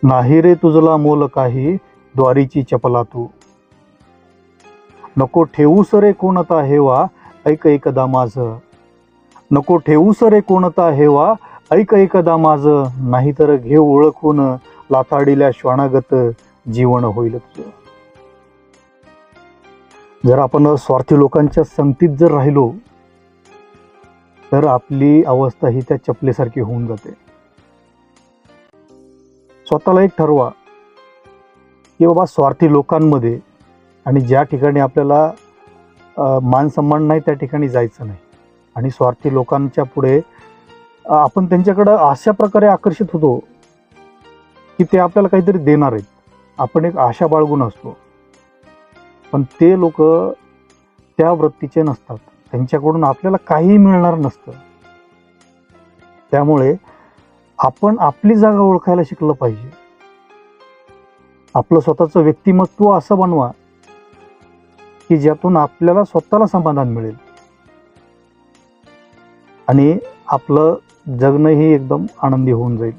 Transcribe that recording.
नाही रे तुझला मोल काही, द्वारीची चपला तू. नको ठेवूस रे कोणता हेवा, ऐक एकदा माझं. नको ठेवूस रे कोणता हेवा, ऐक एकदा माझं. नाहीतर घे ओळखून, लाथाडील्या श्वानागत जीवन होईल तुझं. जर आपण स्वार्थी लोकांच्या संगतीत जर राहिलो, तर आपली अवस्था ही त्या चपलेसारखी होऊन जाते. स्वतःला एक ठरवा की बाबा स्वार्थी लोकांमध्ये आणि ज्या ठिकाणी आपल्याला मान सन्मान नाही त्या ठिकाणी जायचं नाही. आणि स्वार्थी लोकांच्या पुढे आपण त्यांच्याकडं अशा प्रकारे आकर्षित होतो की ते आपल्याला काहीतरी देणार आहेत. आपण एक आशा बाळगून असतो, पण ते लोक त्या वृत्तीचे नसतात. त्यांच्याकडून आपल्याला काहीही मिळणार नसतं. त्यामुळे आपण आपली जागा ओळखायला शिकलं पाहिजे. आपलं स्वतःचं व्यक्तिमत्व असं बनवा की ज्यातून आपल्याला स्वतःला समाधान मिळेल आणि आपलं जगणंही एकदम आनंदी होऊन जाईल.